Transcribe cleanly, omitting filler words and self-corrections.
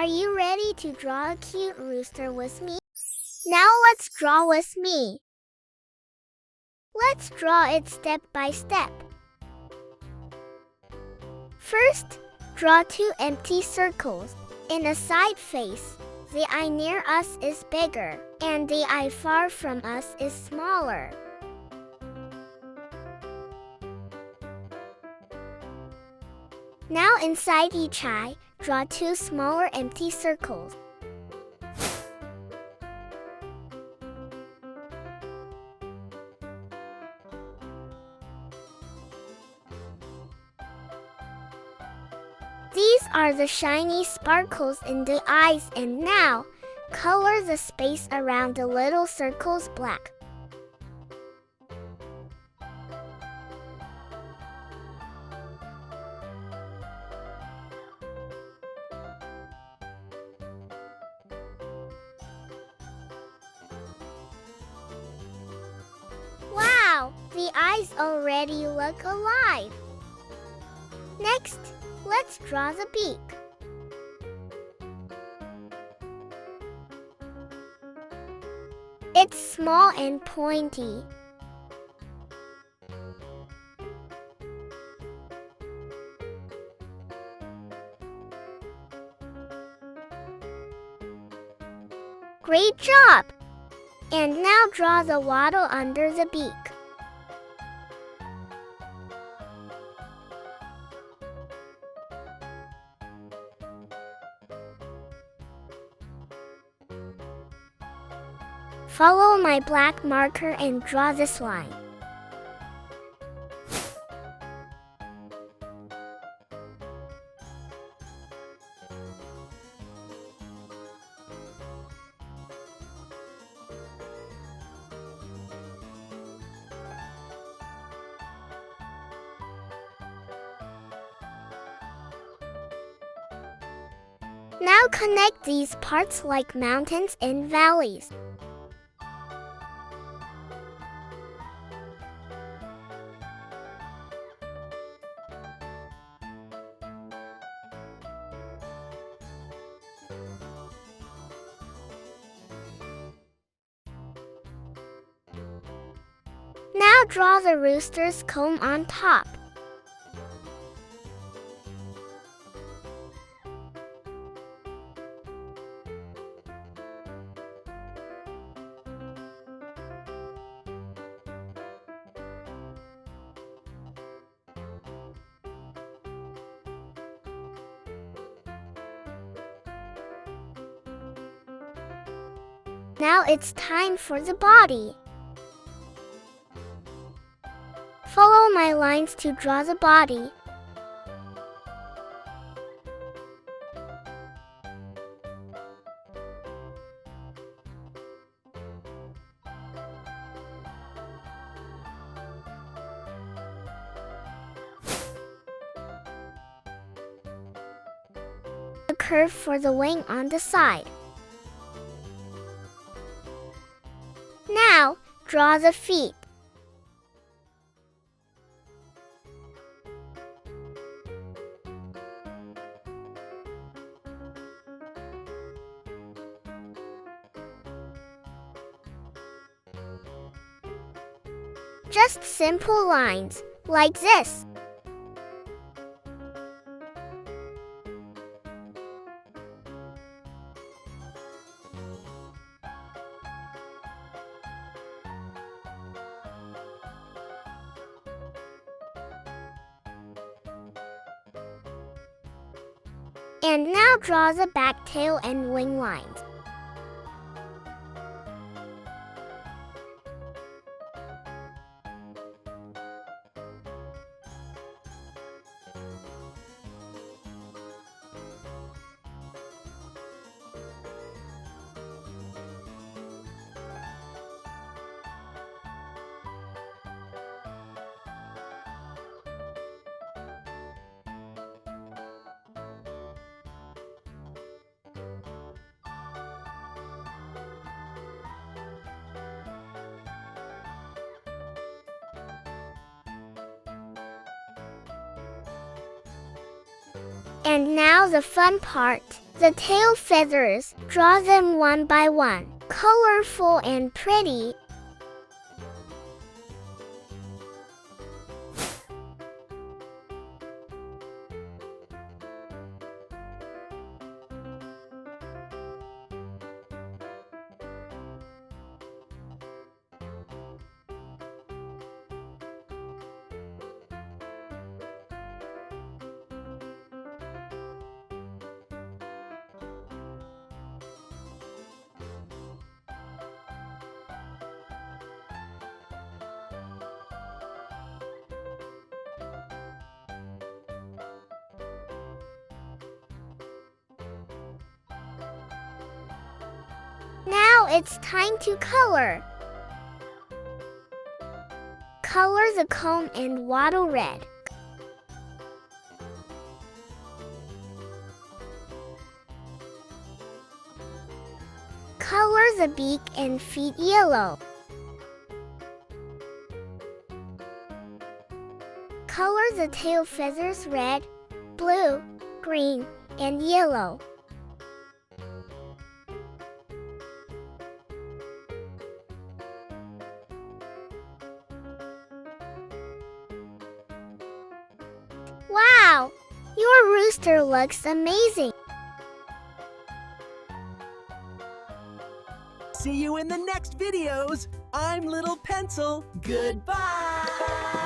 Are you ready to draw a cute rooster with me? Now let's draw with me. Let's draw it step by step. First, draw 2 empty circles. In a side face, the eye near us is bigger, and the eye far from us is smaller. Now inside each eye, draw 2 smaller empty circles. These are the shiny sparkles in the eyes, and now, color the space around the little circles black. Wow, the eyes already look alive. Next, let's draw the beak. It's small and pointy. Great job! And now draw the wattle under the beak. Follow my black marker and draw this line. Now connect these parts like mountains and valleys. Now draw the rooster's comb on top. Now it's time for the body. Follow my lines to draw the body. A curve for the wing on the side. Now, draw the feet. Just simple lines, like this. And now draw the back, tail, and wing lines. And now the fun part, the tail feathers. Draw them one by one, colorful and pretty. Now it's time to color. Color the comb and wattle red. Color the beak and feet yellow. Color the tail feathers red, blue, green, and yellow. Wow! Your rooster looks amazing! See you in the next videos. I'm Little Pencil. Goodbye.